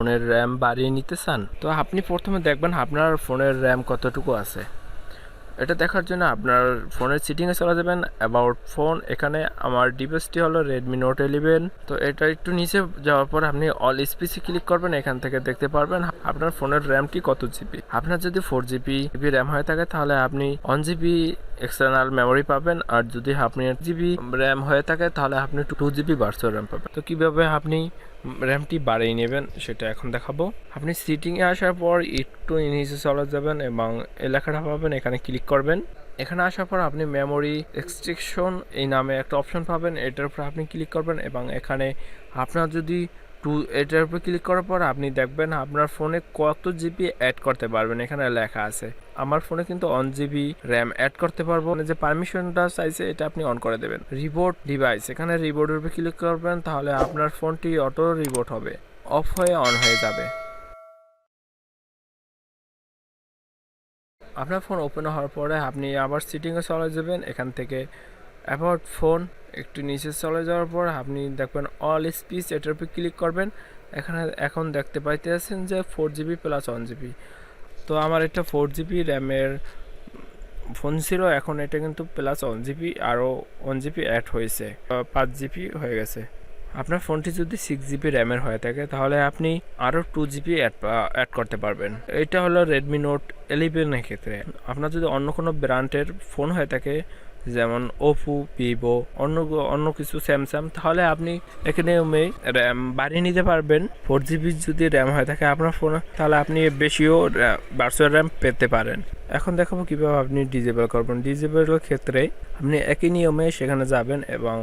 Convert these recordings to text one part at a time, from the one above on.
ফোনের র্যাম বাড়িয়ে নিতে চান, তো আপনি প্রথমে দেখবেন আপনার ফোনের র্যাম কতটুকু আছে। এটা দেখার জন্য আপনার ফোনের সেটিংয়ে চলে যাবেন, অ্যাবাউট ফোন। এখানে আমার ডিভাইসটি হলো রেডমি নোট 11। তো এটা একটু নিচে যাওয়ার পর আপনি অল স্পিসে ক্লিক করবেন। এখান থেকে দেখতে পারবেন আপনার ফোনের র্যামটি কত জিবি। আপনার যদি 4 জিবি র্যাম হয়ে থাকে তাহলে আপনি 1 জিবি এক্সটার্নাল মেমোরি পাবেন, আর যদি আপনি 8 জিবি র্যাম হয়ে থাকে তাহলে আপনি 2 জিবি ভার্চুয়াল র্যাম পাবেন। তো কীভাবে আপনি র্যামটি বাড়িয়ে নেবেন সেটা এখন দেখাবো। আপনি সিটিংয়ে আসার পর একটু নিচে চলে যাবেন এবং এই লেখাটা পাবেন, এখানে ক্লিক করবেন। এখানে আসার পর আপনি মেমোরি এক্সট্রাকশন এই নামে একটা অপশন পাবেন, এটার উপর আপনি ক্লিক করবেন এবং এখানে আপনার যদি এটার উপর ক্লিক করার পর আপনি দেখবেন আপনার ফোনে কত জিবি অ্যাড করতে পারবেন। এখানে লেখা আছে, আমার ফোনে কিন্তু 1 জিবি র্যাম অ্যাড করতে পারবো। যে পারমিশনটা চাইছে এটা আপনি অন করে দেবেন। রিবোট ডিভাইস, এখানে রিবোটের উপর ক্লিক করবেন, তাহলে আপনার ফোনটি অটো রিবোট হবে, অফ হয়ে অন হয়ে যাবে। আপনার ফোন ওপেন হওয়ার পরে আপনি আবার সেটিংয়ে চলে যাবেন। এখান থেকে অ্যাবাউট ফোন একটু নিচে চলে যাওয়ার পর আপনি দেখবেন অল স্পিচ, এটার উপর ক্লিক করবেন। এখানে এখন দেখতে পাইতেছেন যে 4 জিবি প্লাস 1 জিবি। তো আমার এটা 4 জিবি র্যামের ফোন ছিল, এখন এটা কিন্তু প্লাস 1 জিবি, আরও 1 জিবি অ্যাড হয়েছে, 5 জিবি হয়ে গেছে। আপনার ফোনটি যদি 6 জিবি র্যামের হয়ে থাকে তাহলে আপনি আরও 2 জিবি অ্যাড করতে পারবেন। এটা হলো রেডমি নোট 11 ক্ষেত্রে। আপনার যদি অন্য কোনো ব্র্যান্ডের ফোন হয়ে থাকে, যেমন ওপো, ভিভো, অন্য কিছু স্যামসাং, তাহলে আপনি এখানে র্যাম বাড়িয়ে নিতে পারবেন। 4 জিবি যদি র্যাম হয়ে থাকে আপনার ফোনে, তাহলে আপনি বেশিও ভার্চুয়াল র্যাম পেতে পারেন। এখন দেখাবো কীভাবে আপনি ডিজেবল করবেন। ডিজেবলের ক্ষেত্রে আপনি একই নিয়মে সেখানে যাবেন এবং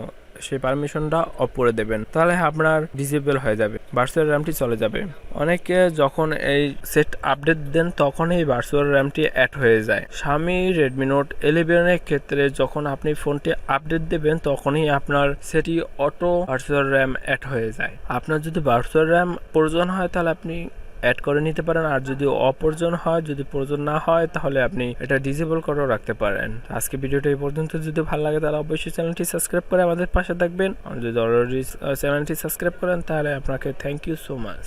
সেই পারমিশনটা অফ করে দেবেন, তাহলে আপনার ডিজেবল হয়ে যাবে, ভার্চুয়াল র্যামটি চলে যাবে। অনেকে যখন এই সেট আপডেট দেন তখন এই ভার্চুয়াল র্যামটি অ্যাড হয়ে যায়। Xiaomi রেডমি নোট 11 ক্ষেত্রে যখন আপনি ফোনটি আপডেট দেবেন তখনই আপনার সেটি অটো ভার্চুয়াল র্যাম অ্যাড হয়ে যায়। আপনার যদি ভার্চুয়াল র্যাম প্রয়োজন হয় তাহলে আপনি অ্যাড করে নিতে পারেন, আর যদি অপ্রয়োজন হয়, যদি প্রয়োজন না হয়, তাহলে আপনি এটা ডিসেবল করেও রাখতে পারেন। আজকে ভিডিওটা এই পর্যন্ত। যদি ভালো লাগে তাহলে অবশ্যই চ্যানেলটি সাবস্ক্রাইব করে আমাদের পাশে থাকবেন। যদি অলরেডি চ্যানেলটি সাবস্ক্রাইব করেন তাহলে আপনাকে থ্যাংক ইউ সো মাচ।